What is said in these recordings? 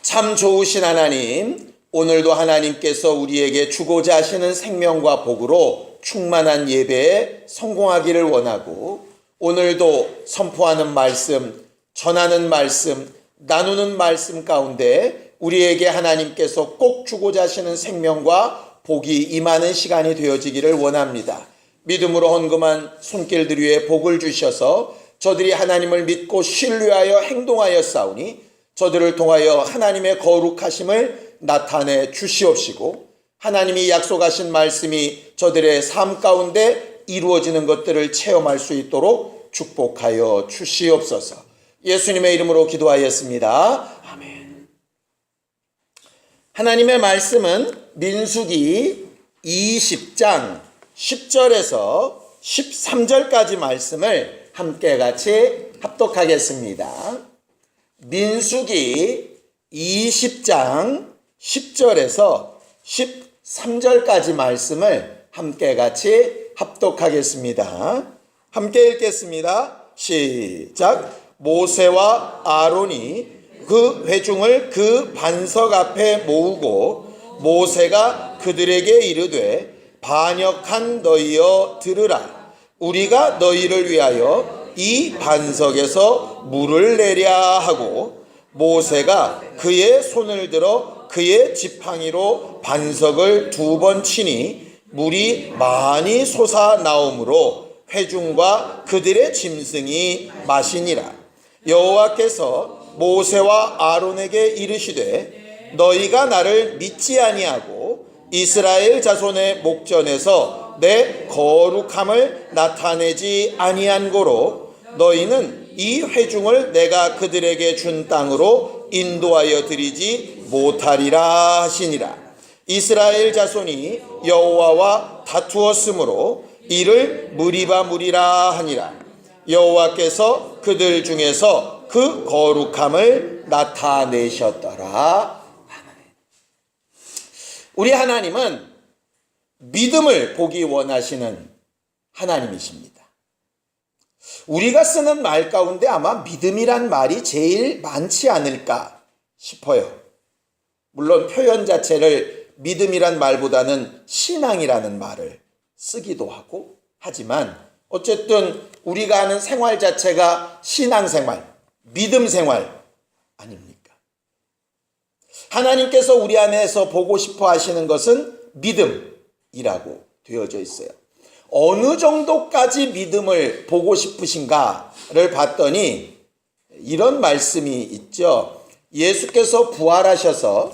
참 좋으신 하나님, 오늘도 하나님께서 우리에게 주고자 하시는 생명과 복으로 충만한 예배에 성공하기를 원하고, 오늘도 선포하는 말씀, 전하는 말씀, 나누는 말씀 가운데 우리에게 하나님께서 꼭 주고자 하시는 생명과 복이 임하는 시간이 되어지기를 원합니다. 믿음으로 헌금한 손길들 위에 복을 주셔서 저들이 하나님을 믿고 신뢰하여 행동하여 싸우니 저들을 통하여 하나님의 거룩하심을 나타내 주시옵시고, 하나님이 약속하신 말씀이 저들의 삶 가운데 이루어지는 것들을 체험할 수 있도록 축복하여 주시옵소서. 예수님의 이름으로 기도하였습니다. 아멘. 하나님의 말씀은 민수기 20장 10절에서 13절까지 말씀을 함께 같이 합독하겠습니다. 민수기 20장 10절에서 13절까지 말씀을 함께 같이 합독하겠습니다. 함께 읽겠습니다. 시작. 모세와 아론이 그 회중을 그 반석 앞에 모으고 모세가 그들에게 이르되, 반역한 너희여 들으라. 우리가 너희를 위하여 이 반석에서 물을 내랴 하고, 모세가 그의 손을 들어 그의 지팡이로 반석을 2번 치니 물이 많이 솟아 나오므로 회중과 그들의 짐승이 마시니라. 여호와께서 모세와 아론에게 이르시되, 너희가 나를 믿지 아니하고 이스라엘 자손의 목전에서 내 거룩함을 나타내지 아니한 고로 너희는 이 회중을 내가 그들에게 준 땅으로 인도하여 드리지 못하리라 하시니라. 이스라엘 자손이 여호와와 다투었으므로 이를 무리바 무리라 하니라. 여호와께서 그들 중에서 그 거룩함을 나타내셨더라. 우리 하나님은 믿음을 보기 원하시는 하나님이십니다. 우리가 쓰는 말 가운데 아마 믿음이란 말이 제일 많지 않을까 싶어요. 물론 표현 자체를 믿음이란 말보다는 신앙이라는 말을 쓰기도 하고 하지만, 어쨌든 우리가 하는 생활 자체가 신앙생활, 믿음생활 아닙니까? 하나님께서 우리 안에서 보고 싶어 하시는 것은 믿음이라고 되어져 있어요. 어느 정도까지 믿음을 보고 싶으신가를 봤더니 이런 말씀이 있죠. 예수께서 부활하셔서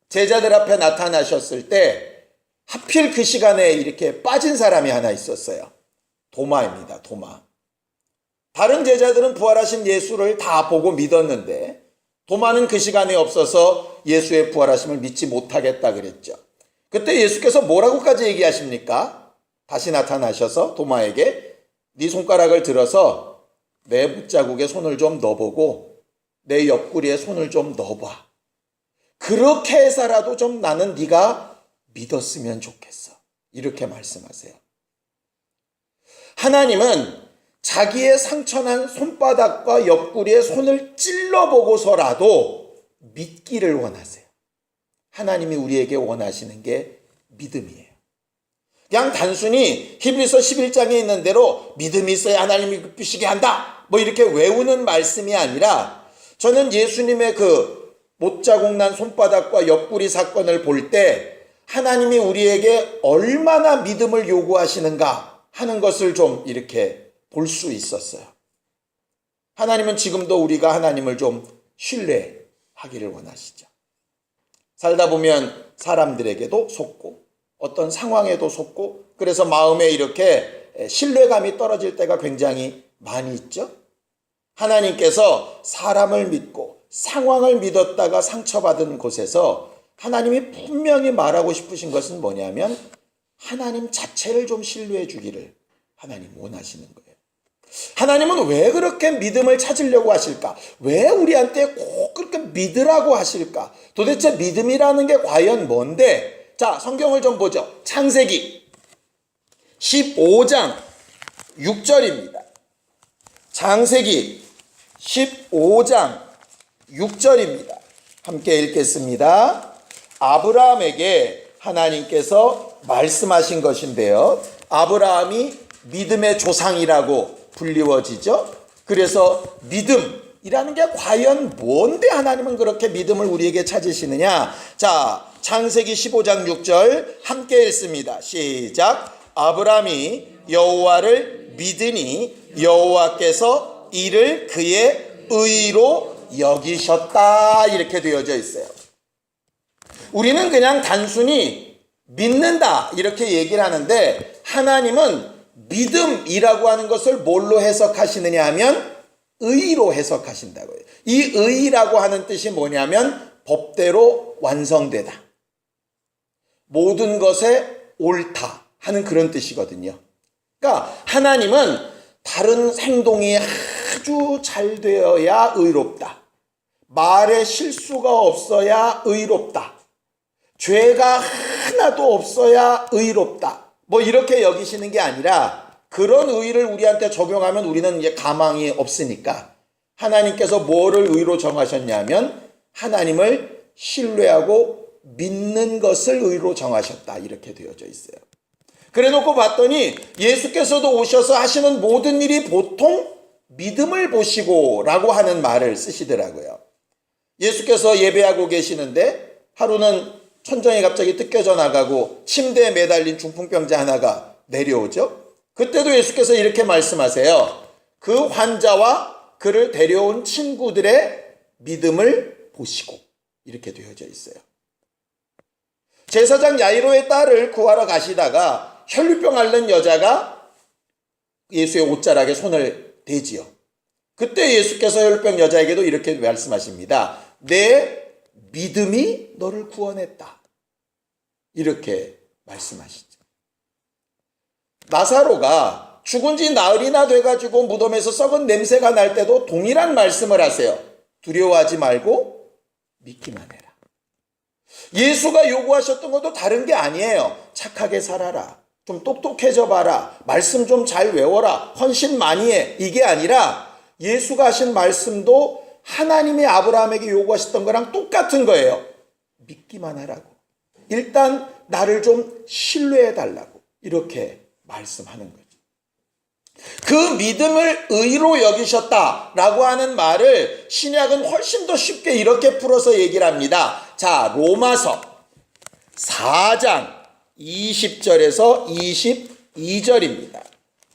제자들 앞에 나타나셨을 때 하필 그 시간에 이렇게 빠진 사람이 하나 있었어요. 도마입니다. 도마. 다른 제자들은 부활하신 예수를 다 보고 믿었는데 도마는 그 시간에 없어서 예수의 부활하심을 믿지 못하겠다 그랬죠. 그때 예수께서 뭐라고까지 얘기하십니까? 다시 나타나셔서 도마에게 네 손가락을 들어서 내 못자국에 손을 좀 넣어보고 내 옆구리에 손을 좀 넣어봐. 그렇게 해서라도 좀 나는 네가 믿었으면 좋겠어. 이렇게 말씀하세요. 하나님은 자기의 상처난 손바닥과 옆구리에 손을 찔러보고서라도 믿기를 원하세요. 하나님이 우리에게 원하시는 게 믿음이에요. 그냥 단순히 히브리서 11장에 있는 대로 믿음이 있어야 하나님이 기쁘시게 한다, 뭐 이렇게 외우는 말씀이 아니라, 저는 예수님의 그 못자국 난 손바닥과 옆구리 사건을 볼 때 하나님이 우리에게 얼마나 믿음을 요구하시는가 하는 것을 좀 이렇게 볼 수 있었어요. 하나님은 지금도 우리가 하나님을 좀 신뢰하기를 원하시죠. 살다 보면 사람들에게도 속고 어떤 상황에도 속고, 그래서 마음에 이렇게 신뢰감이 떨어질 때가 굉장히 많이 있죠. 하나님께서 사람을 믿고 상황을 믿었다가 상처받은 곳에서 하나님이 분명히 말하고 싶으신 것은 뭐냐면 하나님 자체를 좀 신뢰해 주기를 하나님 원하시는 거예요. 하나님은 왜 그렇게 믿음을 찾으려고 하실까? 왜 우리한테 꼭 그렇게 믿으라고 하실까? 도대체 믿음이라는 게 과연 뭔데? 자, 성경을 좀 보죠. 창세기 15장 6절입니다. 창세기 15장 6절입니다. 함께 읽겠습니다. 아브라함에게 하나님께서 말씀하신 것인데요. 아브라함이 믿음의 조상이라고 불리워지죠. 그래서 믿음이라는 게 과연 뭔데 하나님은 그렇게 믿음을 우리에게 찾으시느냐. 자, 창세기 15장 6절 함께 읽습니다. 시작. 아브라함이 여호와를 믿으니 여호와께서 이를 그의 의로 여기셨다. 이렇게 되어져 있어요. 우리는 그냥 단순히 믿는다 이렇게 얘기를 하는데 하나님은 믿음이라고 하는 것을 뭘로 해석하시느냐 하면 의로 해석하신다고요. 이 의라고 하는 뜻이 뭐냐면 법대로 완성되다. 모든 것에 옳다 하는 그런 뜻이거든요. 그러니까 하나님은 다른 행동이 아주 잘 되어야 의롭다. 말에 실수가 없어야 의롭다. 죄가 하나도 없어야 의롭다. 뭐 이렇게 여기시는 게 아니라 그런 의를 우리한테 적용하면 우리는 이제 가망이 없으니까 하나님께서 뭐를 의로 정하셨냐면 하나님을 신뢰하고 믿는 것을 의로 정하셨다. 이렇게 되어져 있어요. 그래 놓고 봤더니 예수께서도 오셔서 하시는 모든 일이 보통 믿음을 보시고 라고 하는 말을 쓰시더라고요. 예수께서 예배하고 계시는데 하루는 천정이 갑자기 뜯겨져 나가고 침대에 매달린 중풍병자 하나가 내려오죠. 그때도 예수께서 이렇게 말씀하세요. 그 환자와 그를 데려온 친구들의 믿음을 보시고 이렇게 되어져 있어요. 제사장 야이로의 딸을 구하러 가시다가 혈류병 앓는 여자가 예수의 옷자락에 손을 대지요. 그때 예수께서 혈류병 여자에게도 이렇게 말씀하십니다. 내 믿음이 너를 구원했다. 이렇게 말씀하시죠. 나사로가 죽은 지 나흘이나 돼가지고 무덤에서 썩은 냄새가 날 때도 동일한 말씀을 하세요. 두려워하지 말고 믿기만 해라. 예수가 요구하셨던 것도 다른 게 아니에요. 착하게 살아라. 좀 똑똑해져 봐라. 말씀 좀 잘 외워라. 헌신 많이 해. 이게 아니라 예수가 하신 말씀도 하나님이 아브라함에게 요구하셨던 거랑 똑같은 거예요. 믿기만 하라고. 일단 나를 좀 신뢰해 달라고. 이렇게 말씀하는 거죠. 그 믿음을 의로 여기셨다라고 하는 말을 신약은 훨씬 더 쉽게 이렇게 풀어서 얘기를 합니다. 자, 로마서 4장 20절에서 22절입니다.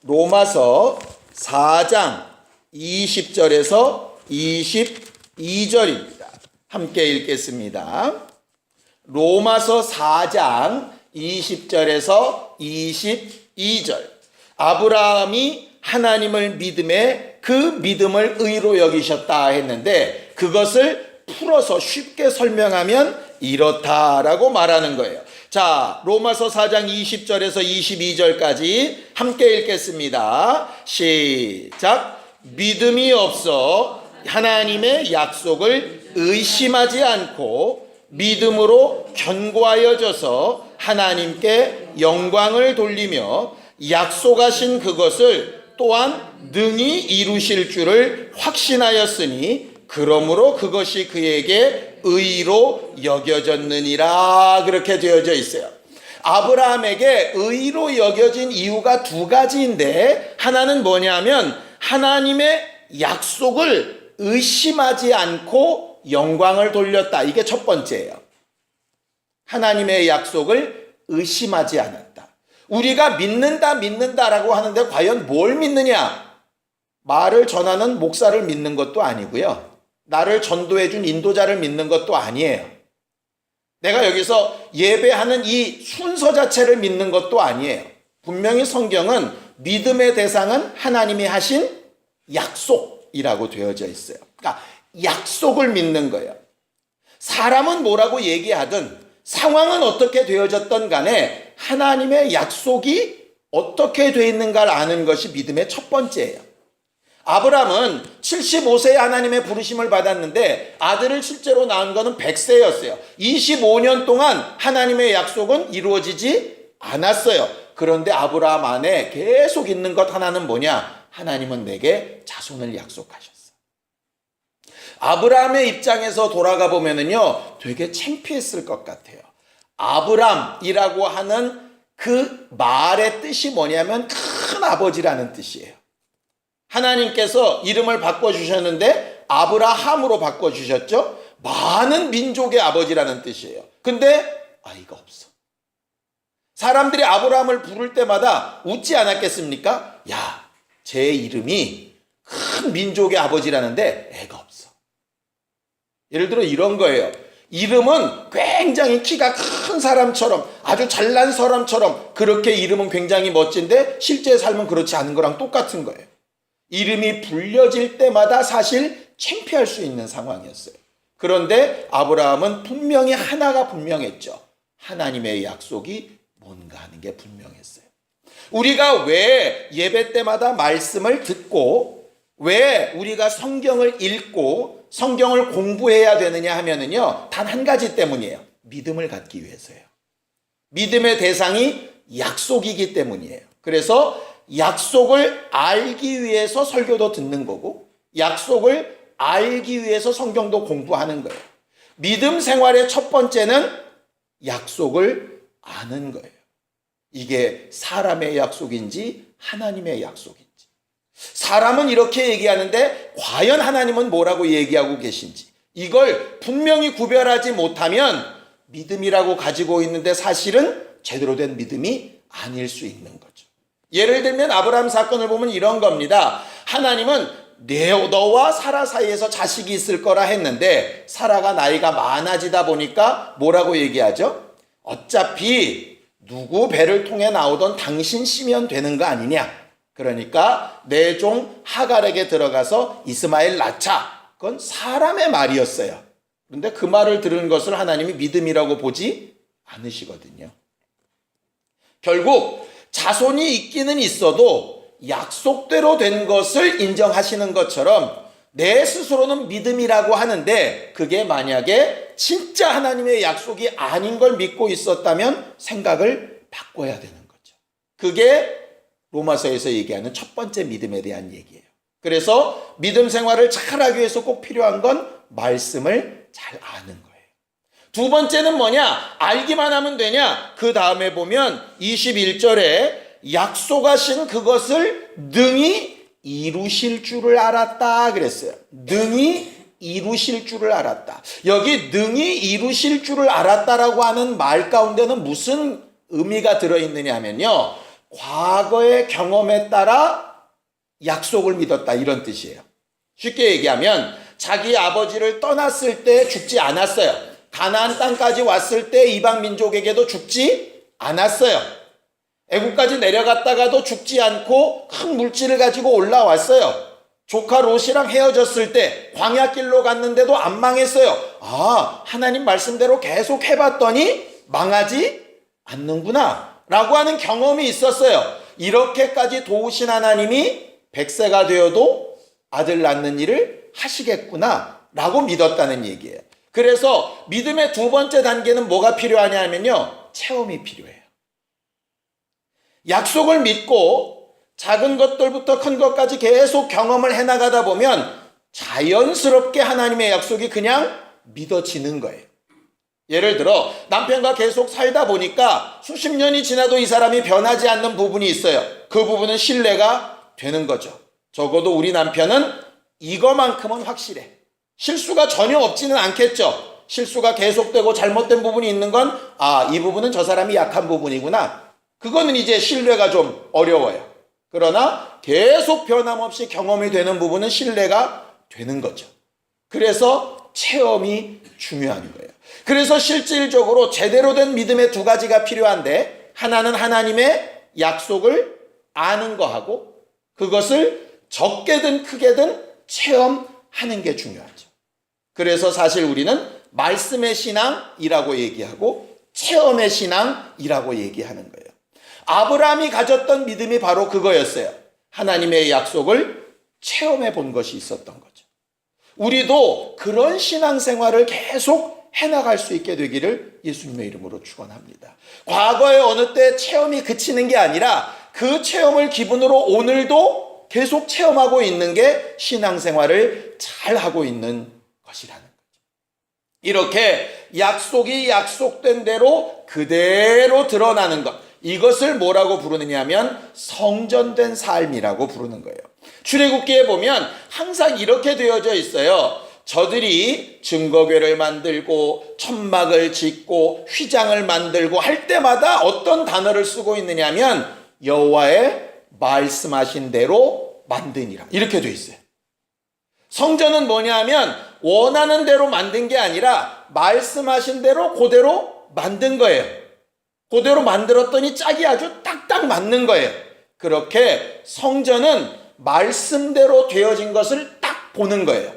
로마서 4장 20절에서 22절입니다. 함께 읽겠습니다. 로마서 4장 20절에서 22절. 아브라함이 하나님을 믿음에 그 믿음을 의로 여기셨다 했는데 그것을 풀어서 쉽게 설명하면 이렇다라고 말하는 거예요. 자, 로마서 4장 20절에서 22절까지 함께 읽겠습니다. 시작. 믿음이 없어 하나님의 약속을 의심하지 않고 믿음으로 견고하여져서 하나님께 영광을 돌리며 약속하신 그것을 또한 능히 이루실 줄을 확신하였으니 그러므로 그것이 그에게 의로 여겨졌느니라. 그렇게 되어져 있어요. 아브라함에게 의로 여겨진 이유가 두 가지인데 하나는 뭐냐면 하나님의 약속을 의심하지 않고 영광을 돌렸다. 이게 첫 번째예요. 하나님의 약속을 의심하지 않았다. 우리가 믿는다라고 하는데 과연 뭘 믿느냐? 말을 전하는 목사를 믿는 것도 아니고요. 나를 전도해 준 인도자를 믿는 것도 아니에요. 내가 여기서 예배하는 이 순서 자체를 믿는 것도 아니에요. 분명히 성경은 믿음의 대상은 하나님이 하신 약속이라고 되어져 있어요. 그러니까 약속을 믿는 거예요. 사람은 뭐라고 얘기하든 상황은 어떻게 되어졌던 간에 하나님의 약속이 어떻게 되어 있는가를 아는 것이 믿음의 첫 번째예요. 아브라함은 75세에 하나님의 부르심을 받았는데 아들을 실제로 낳은 것은 100세였어요. 25년 동안 하나님의 약속은 이루어지지 않았어요. 그런데 아브라함 안에 계속 있는 것 하나는 뭐냐? 하나님은 내게 자손을 약속하셨어. 아브라함의 입장에서 돌아가 보면은요, 되게 창피했을 것 같아요. 아브람이라고 하는 그 말의 뜻이 뭐냐면 큰 아버지라는 뜻이에요. 하나님께서 이름을 바꿔주셨는데 아브라함으로 바꿔주셨죠. 많은 민족의 아버지라는 뜻이에요. 근데 아이가 없어. 사람들이 아브라함을 부를 때마다 웃지 않았겠습니까? 야, 제 이름이 큰 민족의 아버지라는데 애가 없어. 예를 들어 이런 거예요. 이름은 굉장히 키가 큰 사람처럼, 아주 잘난 사람처럼 그렇게 이름은 굉장히 멋진데 실제 삶은 그렇지 않은 거랑 똑같은 거예요. 이름이 불려질 때마다 사실 창피할 수 있는 상황이었어요. 그런데 아브라함은 분명히 하나가 분명했죠. 하나님의 약속이 뭔가 하는 게 분명했어요. 우리가 왜 예배 때마다 말씀을 듣고 왜 우리가 성경을 읽고 성경을 공부해야 되느냐 하면은요, 단 한 가지 때문이에요. 믿음을 갖기 위해서예요. 믿음의 대상이 약속이기 때문이에요. 그래서 약속을 알기 위해서 설교도 듣는 거고 약속을 알기 위해서 성경도 공부하는 거예요. 믿음 생활의 첫 번째는 약속을 아는 거예요. 이게 사람의 약속인지 하나님의 약속인지. 사람은 이렇게 얘기하는데 과연 하나님은 뭐라고 얘기하고 계신지 이걸 분명히 구별하지 못하면 믿음이라고 가지고 있는데 사실은 제대로 된 믿음이 아닐 수 있는 거죠. 예를 들면 아브라함 사건을 보면 이런 겁니다. 하나님은 너와 사라 사이에서 자식이 있을 거라 했는데 사라가 나이가 많아지다 보니까 뭐라고 얘기하죠? 어차피 누구 배를 통해 나오던 당신 씨면 되는 거 아니냐. 그러니까 내 종 하갈에게 들어가서 이스마엘 낳자. 그건 사람의 말이었어요. 그런데 그 말을 들은 것을 하나님이 믿음이라고 보지 않으시거든요. 결국 자손이 있기는 있어도 약속대로 된 것을 인정하시는 것처럼 내 스스로는 믿음이라고 하는데 그게 만약에 진짜 하나님의 약속이 아닌 걸 믿고 있었다면 생각을 바꿔야 되는 거죠. 그게 로마서에서 얘기하는 첫 번째 믿음에 대한 얘기예요. 그래서 믿음 생활을 잘하기 위해서 꼭 필요한 건 말씀을 잘 아는 거예요. 두 번째는 뭐냐? 알기만 하면 되냐? 그 다음에 보면 21절에 약속하신 그것을 능히 이루실 줄을 알았다 그랬어요. 능히 이루실 줄을 알았다. 여기 능히 이루실 줄을 알았다라고 하는 말 가운데는 무슨 의미가 들어있느냐 하면요. 과거의 경험에 따라 약속을 믿었다 이런 뜻이에요. 쉽게 얘기하면 자기 아버지를 떠났을 때 죽지 않았어요. 가나안 땅까지 왔을 때 이방 민족에게도 죽지 않았어요. 애국까지 내려갔다가도 죽지 않고 큰 물질을 가지고 올라왔어요. 조카 롯이랑 헤어졌을 때 광야길로 갔는데도 안 망했어요. 아, 하나님 말씀대로 계속 해봤더니 망하지 않는구나 라고 하는 경험이 있었어요. 이렇게까지 도우신 하나님이 100세가 되어도 아들 낳는 일을 하시겠구나 라고 믿었다는 얘기예요. 그래서 믿음의 두 번째 단계는 뭐가 필요하냐 하면요, 체험이 필요해요. 약속을 믿고 작은 것들부터 큰 것까지 계속 경험을 해나가다 보면 자연스럽게 하나님의 약속이 그냥 믿어지는 거예요. 예를 들어 남편과 계속 살다 보니까 수십 년이 지나도 이 사람이 변하지 않는 부분이 있어요. 그 부분은 신뢰가 되는 거죠. 적어도 우리 남편은 이거만큼은 확실해. 실수가 전혀 없지는 않겠죠. 실수가 계속되고 잘못된 부분이 있는 건 이 부분은 저 사람이 약한 부분이구나. 그거는 이제 신뢰가 좀 어려워요. 그러나 계속 변함없이 경험이 되는 부분은 신뢰가 되는 거죠. 그래서 체험이 중요한 거예요. 그래서 실질적으로 제대로 된 믿음의 두 가지가 필요한데 하나는 하나님의 약속을 아는 거하고 그것을 적게든 크게든 체험하는 게 중요하죠. 그래서 사실 우리는 말씀의 신앙이라고 얘기하고 체험의 신앙이라고 얘기하는 거예요. 아브라함이 가졌던 믿음이 바로 그거였어요. 하나님의 약속을 체험해 본 것이 있었던 거죠. 우리도 그런 신앙생활을 계속 해나갈 수 있게 되기를 예수님의 이름으로 축원합니다. 과거에 어느 때 체험이 그치는 게 아니라 그 체험을 기본으로 오늘도 계속 체험하고 있는 게 신앙생활을 잘 하고 있는 것이라는 거죠. 이렇게 약속이 약속된 대로 그대로 드러나는 것, 이것을 뭐라고 부르느냐면 성전된 삶이라고 부르는 거예요. 출애굽기에 보면 항상 이렇게 되어져 있어요. 저들이 증거궤를 만들고 천막을 짓고 휘장을 만들고 할 때마다 어떤 단어를 쓰고 있느냐면 여호와의 말씀하신 대로 만드니라, 이렇게 돼 있어요. 성전은 뭐냐면 원하는 대로 만든 게 아니라 말씀하신 대로 그대로 만든 거예요. 그대로 만들었더니 짝이 아주 딱딱 맞는 거예요. 그렇게 성전은 말씀대로 되어진 것을 딱 보는 거예요.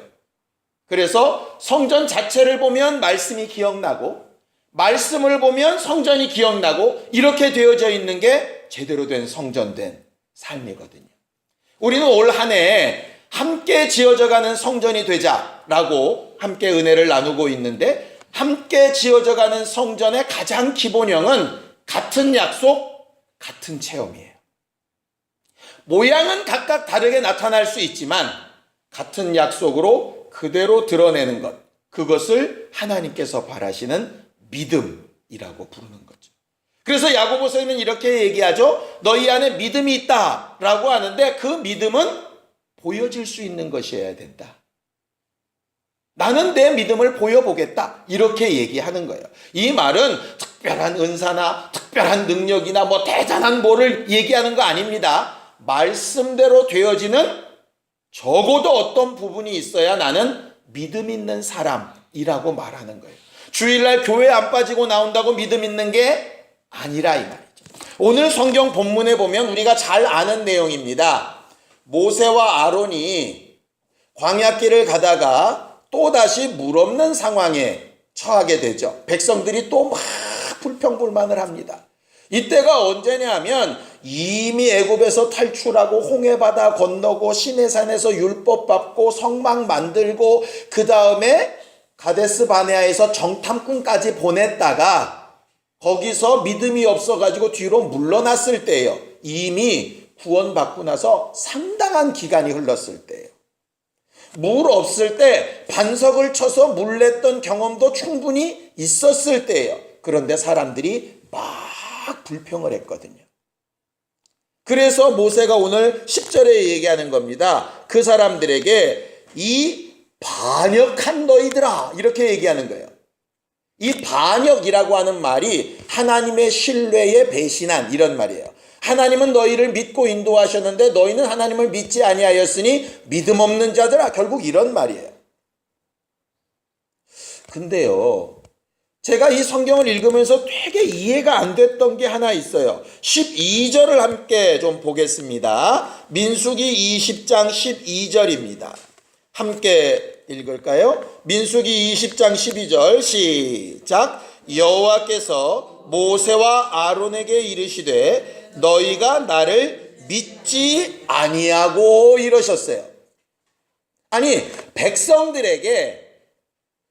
그래서 성전 자체를 보면 말씀이 기억나고, 말씀을 보면 성전이 기억나고, 이렇게 되어져 있는 게 제대로 된 성전된 삶이거든요. 우리는 올 한 해 함께 지어져가는 성전이 되자라고 함께 은혜를 나누고 있는데, 함께 지어져가는 성전의 가장 기본형은 같은 약속, 같은 체험이에요. 모양은 각각 다르게 나타날 수 있지만 같은 약속으로 그대로 드러내는 것, 그것을 하나님께서 바라시는 믿음이라고 부르는 거죠. 그래서 야고보서에는 이렇게 얘기하죠. 너희 안에 믿음이 있다라고 하는데 그 믿음은 보여질 수 있는 것이어야 된다. 나는 내 믿음을 보여보겠다, 이렇게 얘기하는 거예요. 이 말은 특별한 은사나 특별한 능력이나 뭐 대단한 뭐를 얘기하는 거 아닙니다. 말씀대로 되어지는 적어도 어떤 부분이 있어야 나는 믿음 있는 사람이라고 말하는 거예요. 주일날 교회 안 빠지고 나온다고 믿음 있는 게 아니라 이 말이죠. 오늘 성경 본문에 보면 우리가 잘 아는 내용입니다. 모세와 아론이 광야길을 가다가 또다시 물 없는 상황에 처하게 되죠. 백성들이 또 막 불평불만을 합니다. 이때가 언제냐 하면 이미 애굽에서 탈출하고 홍해바다 건너고 시내산에서 율법 받고 성막 만들고 그 다음에 가데스 바네아에서 정탐꾼까지 보냈다가 거기서 믿음이 없어가지고 뒤로 물러났을 때예요. 이미 구원받고 나서 상당한 기간이 흘렀을 때예요. 물 없을 때 반석을 쳐서 물 냈던 경험도 충분히 있었을 때예요. 그런데 사람들이 막 불평을 했거든요. 그래서 모세가 오늘 10절에 얘기하는 겁니다. 그 사람들에게 이 반역한 너희들아, 이렇게 얘기하는 거예요. 이 반역이라고 하는 말이 하나님의 신뢰에 배신한, 이런 말이에요. 하나님은 너희를 믿고 인도하셨는데 너희는 하나님을 믿지 아니하였으니 믿음 없는 자들아, 결국 이런 말이에요. 근데요, 제가 이 성경을 읽으면서 되게 이해가 안 됐던 게 하나 있어요. 12절을 함께 좀 보겠습니다. 민수기 20장 12절입니다. 함께 읽을까요? 민수기 20장 12절 시작. 여호와께서 모세와 아론에게 이르시되 너희가 나를 믿지 아니하고 이러셨어요. 아니, 백성들에게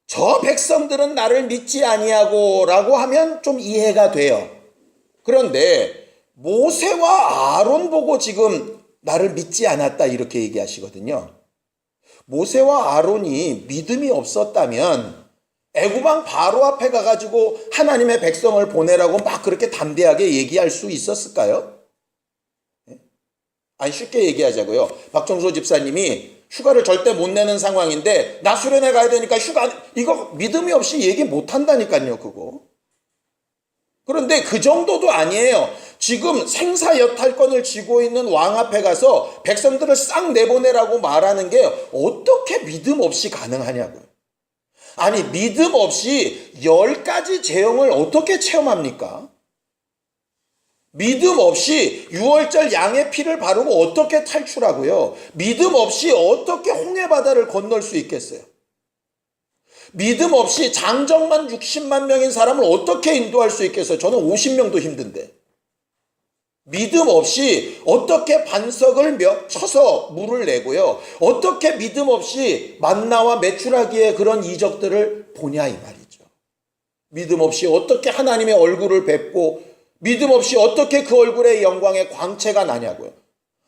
저 백성들은 나를 믿지 아니하고 라고 하면 좀 이해가 돼요. 그런데 모세와 아론 보고 지금 나를 믿지 않았다, 이렇게 얘기하시거든요. 모세와 아론이 믿음이 없었다면 애굽 왕 바로 앞에 가가지고 하나님의 백성을 보내라고 막 그렇게 담대하게 얘기할 수 있었을까요? 아니, 쉽게 얘기하자고요. 박정소 집사님이 휴가를 절대 못 내는 상황인데 나 수련회 가야 되니까 휴가, 이거 믿음이 없이 얘기 못 한다니까요, 그거. 그런데 그 정도도 아니에요. 지금 생사여탈권을 쥐고 있는 왕 앞에 가서 백성들을 싹 내보내라고 말하는 게 어떻게 믿음 없이 가능하냐고요. 아니, 믿음 없이 10가지 재앙을 어떻게 체험합니까? 믿음 없이 6월절 양의 피를 바르고 어떻게 탈출하고요? 믿음 없이 어떻게 홍해바다를 건널 수 있겠어요? 믿음 없이 장정만 60만 명인 사람을 어떻게 인도할 수 있겠어요? 저는 50명도 힘든데. 믿음 없이 어떻게 반석을 쳐서 물을 내고요? 어떻게 믿음 없이 만나와 메추라기의 그런 이적들을 보냐, 이 말이죠. 믿음 없이 어떻게 하나님의 얼굴을 뵙고, 믿음 없이 어떻게 그 얼굴의 영광의 광채가 나냐고요.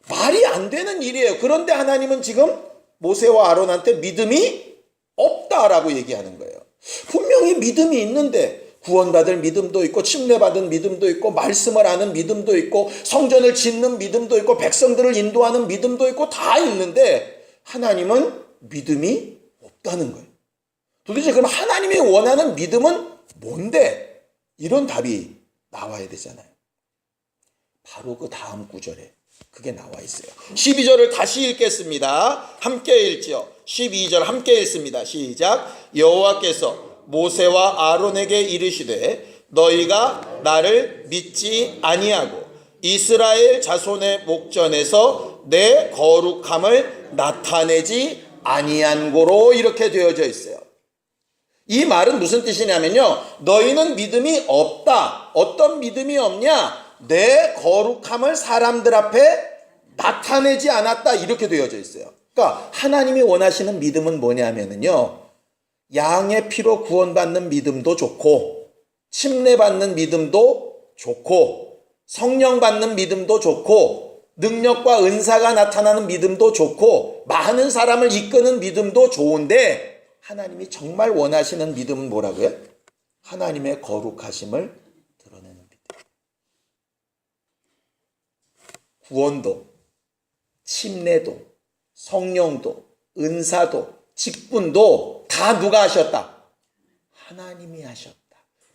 말이 안 되는 일이에요. 그런데 하나님은 지금 모세와 아론한테 믿음이 없다라고 얘기하는 거예요. 분명히 믿음이 있는데 구원받을 믿음도 있고 침례받은 믿음도 있고 말씀을 아는 믿음도 있고 성전을 짓는 믿음도 있고 백성들을 인도하는 믿음도 있고 다 있는데 하나님은 믿음이 없다는 거예요. 도대체 그럼 하나님이 원하는 믿음은 뭔데? 이런 답이 나와야 되잖아요. 바로 그 다음 구절에 그게 나와 있어요. 12절을 다시 읽겠습니다. 함께 읽지요. 12절 함께 읽습니다. 시작. 여호와께서 모세와 아론에게 이르시되 너희가 나를 믿지 아니하고 이스라엘 자손의 목전에서 내 거룩함을 나타내지 아니한 고로 이렇게 되어져 있어요. 이 말은 무슨 뜻이냐면요. 너희는 믿음이 없다. 어떤 믿음이 없냐? 내 거룩함을 사람들 앞에 나타내지 않았다. 이렇게 되어져 있어요. 그러니까 하나님이 원하시는 믿음은 뭐냐면요. 양의 피로 구원받는 믿음도 좋고 침례받는 믿음도 좋고 성령 받는 믿음도 좋고 능력과 은사가 나타나는 믿음도 좋고 많은 사람을 이끄는 믿음도 좋은데 하나님이 정말 원하시는 믿음은 뭐라고요? 하나님의 거룩하심을 드러내는 믿음. 구원도, 침례도, 성령도, 은사도, 직분도 다 누가 하셨다? 하나님이 하셨다.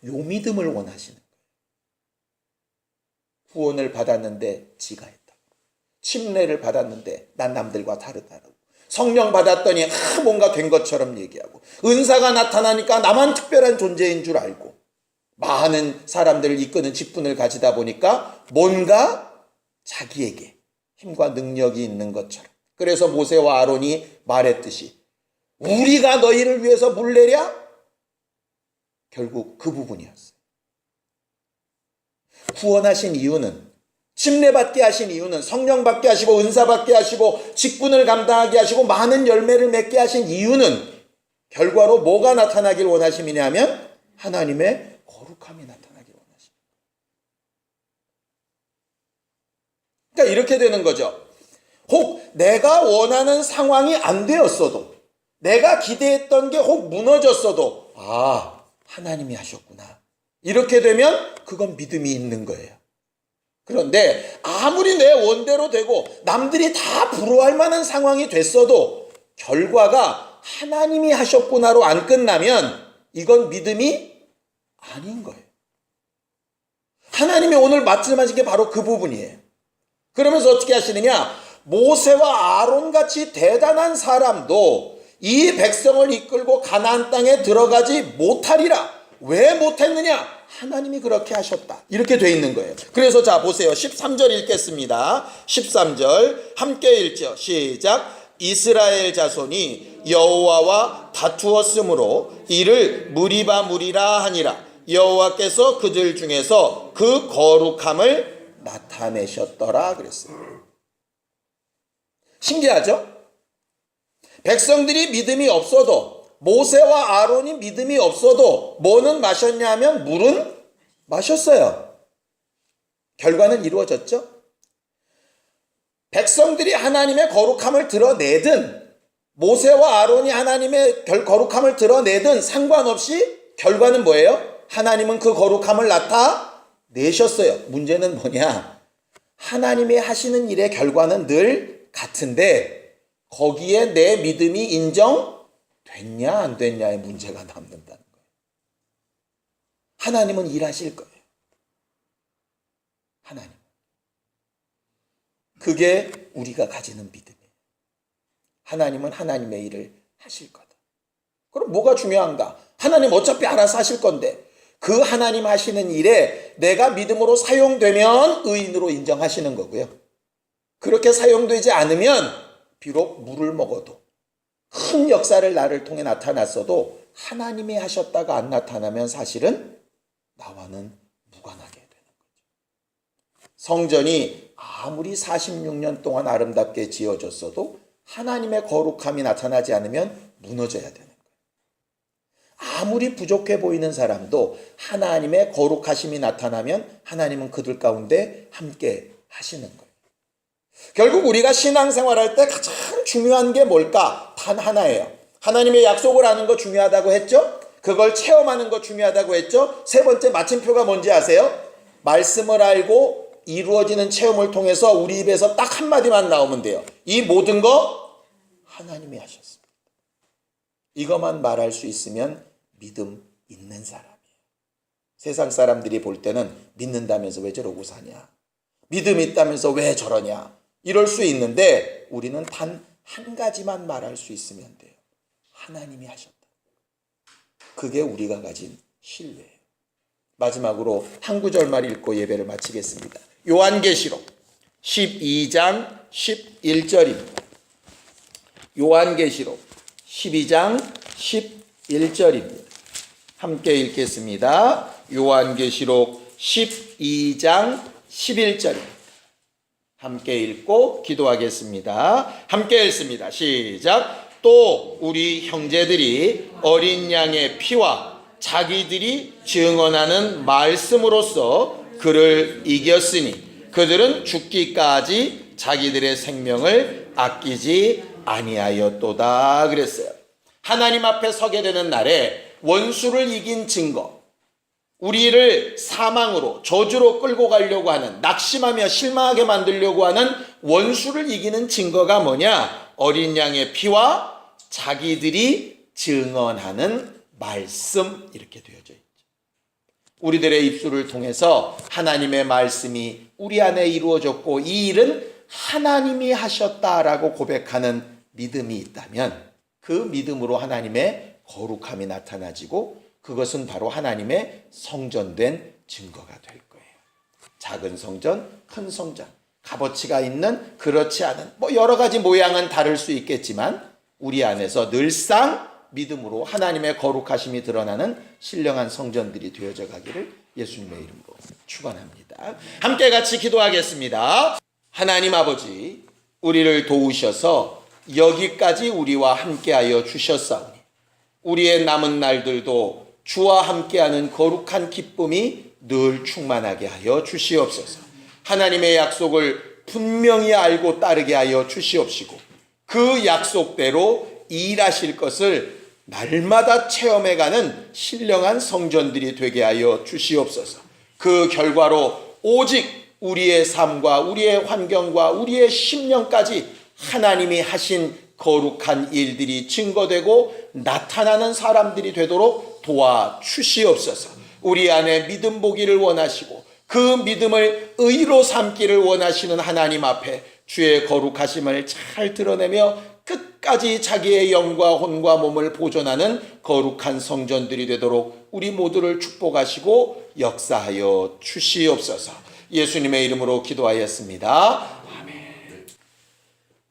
요 믿음을 원하시는 거예요. 구원을 받았는데 지가 했다. 침례를 받았는데 난 남들과 다르다고. 성령 받았더니 뭔가 된 것처럼 얘기하고 은사가 나타나니까 나만 특별한 존재인 줄 알고 많은 사람들을 이끄는 직분을 가지다 보니까 뭔가 자기에게 힘과 능력이 있는 것처럼. 그래서 모세와 아론이 말했듯이 우리가 너희를 위해서 물 내랴? 결국 그 부분이었어요. 구원하신 이유는 침례받게 하신 이유는 성령 받게 하시고 은사 받게 하시고 직분을 감당하게 하시고 많은 열매를 맺게 하신 이유는 결과로 뭐가 나타나길 원하심이냐면 하나님의 거룩함이 나타나길 원하십니다. 그러니까 이렇게 되는 거죠. 혹 내가 원하는 상황이 안 되었어도 내가 기대했던 게 혹 무너졌어도 하나님이 하셨구나. 이렇게 되면 그건 믿음이 있는 거예요. 그런데 아무리 내 원대로 되고 남들이 다 부러워할 만한 상황이 됐어도 결과가 하나님이 하셨구나로 안 끝나면 이건 믿음이 아닌 거예요. 하나님이 오늘 말씀하신 게 바로 그 부분이에요. 그러면서 어떻게 하시느냐? 모세와 아론같이 대단한 사람도 이 백성을 이끌고 가나안 땅에 들어가지 못하리라. 왜 못했느냐? 하나님이 그렇게 하셨다. 이렇게 돼 있는 거예요. 그래서 자 보세요. 13절 읽겠습니다. 13절 함께 읽죠. 시작. 이스라엘 자손이 여호와와 다투었으므로 이를 무리라 하니라. 여호와께서 그들 중에서 그 거룩함을 나타내셨더라 그랬어요. 신기하죠? 백성들이 믿음이 없어도 모세와 아론이 믿음이 없어도 뭐는 마셨냐 하면 물은 마셨어요. 결과는 이루어졌죠. 백성들이 하나님의 거룩함을 드러내든 모세와 아론이 하나님의 거룩함을 드러내든 상관없이 결과는 뭐예요? 하나님은 그 거룩함을 나타내셨어요. 문제는 뭐냐? 하나님이 하시는 일의 결과는 늘 같은데 거기에 내 믿음이 인정됐냐 안 됐냐의 문제가 남는다는 거예요. 하나님은 일하실 거예요. 하나님. 그게 우리가 가지는 믿음이에요. 하나님은 하나님의 일을 하실 거다. 그럼 뭐가 중요한가? 하나님 어차피 알아서 하실 건데 그 하나님 하시는 일에 내가 믿음으로 사용되면 의인으로 인정하시는 거고요. 그렇게 사용되지 않으면 비록 물을 먹어도 큰 역사를 나를 통해 나타났어도 하나님이 하셨다가 안 나타나면 사실은 나와는 무관하게 되는 거죠. 성전이 아무리 46년 동안 아름답게 지어졌어도 하나님의 거룩함이 나타나지 않으면 무너져야 되는 거예요. 아무리 부족해 보이는 사람도 하나님의 거룩하심이 나타나면 하나님은 그들 가운데 함께 하시는 거예요. 결국 우리가 신앙생활할 때 가장 중요한 게 뭘까? 단 하나예요. 하나님의 약속을 아는 거 중요하다고 했죠? 그걸 체험하는 거 중요하다고 했죠? 세 번째 마침표가 뭔지 아세요? 말씀을 알고 이루어지는 체험을 통해서 우리 입에서 딱 한마디만 나오면 돼요. 이 모든 거 하나님이 하셨습니다. 이것만 말할 수 있으면 믿음 있는 사람이에요. 세상 사람들이 볼 때는 믿는다면서 왜 저러고 사냐? 믿음 있다면서 왜 저러냐? 이럴 수 있는데 우리는 단 한 가지만 말할 수 있으면 돼요. 하나님이 하셨다. 그게 우리가 가진 신뢰예요. 마지막으로 한 구절만 읽고 예배를 마치겠습니다. 요한계시록 12장 11절입니다. 요한계시록 12장 11절입니다. 함께 읽겠습니다. 요한계시록 12장 11절입니다. 함께 읽고 기도하겠습니다. 함께 읽습니다. 시작. 또 우리 형제들이 어린 양의 피와 자기들이 증언하는 말씀으로써 그를 이겼으니 그들은 죽기까지 자기들의 생명을 아끼지 아니하였도다 그랬어요. 하나님 앞에 서게 되는 날에 원수를 이긴 증거, 우리를 사망으로 저주로 끌고 가려고 하는, 낙심하며 실망하게 만들려고 하는 원수를 이기는 증거가 뭐냐? 어린 양의 피와 자기들이 증언하는 말씀, 이렇게 되어져 있죠. 우리들의 입술을 통해서 하나님의 말씀이 우리 안에 이루어졌고 이 일은 하나님이 하셨다라고 고백하는 믿음이 있다면 그 믿음으로 하나님의 거룩함이 나타나지고 그것은 바로 하나님의 성전된 증거가 될 거예요. 작은 성전, 큰 성전, 값어치가 있는, 그렇지 않은, 여러 가지 모양은 다를 수 있겠지만 우리 안에서 늘상 믿음으로 하나님의 거룩하심이 드러나는 신령한 성전들이 되어져 가기를 예수님의 이름으로 축원합니다. 함께 같이 기도하겠습니다. 하나님 아버지, 우리를 도우셔서 여기까지 우리와 함께하여 주셨사오니 우리의 남은 날들도 주와 함께하는 거룩한 기쁨이 늘 충만하게 하여 주시옵소서. 하나님의 약속을 분명히 알고 따르게 하여 주시옵시고 그 약속대로 일하실 것을 날마다 체험해가는 신령한 성전들이 되게 하여 주시옵소서. 그 결과로 오직 우리의 삶과 우리의 환경과 우리의 심령까지 하나님이 하신 거룩한 일들이 증거되고 나타나는 사람들이 되도록 도와주시옵소서. 우리 안에 믿음 보기를 원하시고 그 믿음을 의로 삼기를 원하시는 하나님 앞에 주의 거룩하심을 잘 드러내며 끝까지 자기의 영과 혼과 몸을 보존하는 거룩한 성전들이 되도록 우리 모두를 축복하시고 역사하여 주시옵소서. 예수님의 이름으로 기도하였습니다.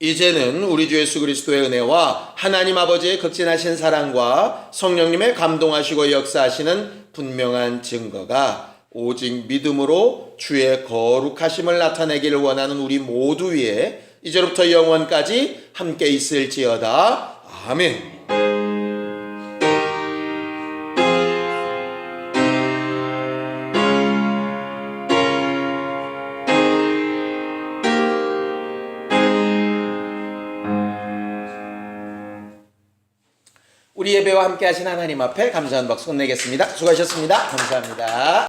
이제는 우리 주 예수 그리스도의 은혜와 하나님 아버지의 극진하신 사랑과 성령님의 감동하시고 역사하시는 분명한 증거가 오직 믿음으로 주의 거룩하심을 나타내기를 원하는 우리 모두 위에 이제로부터 영원까지 함께 있을지어다. 아멘. 우리 예배와 함께 하신 하나님 앞에 감사한 박수 내겠습니다. 수고하셨습니다. 감사합니다.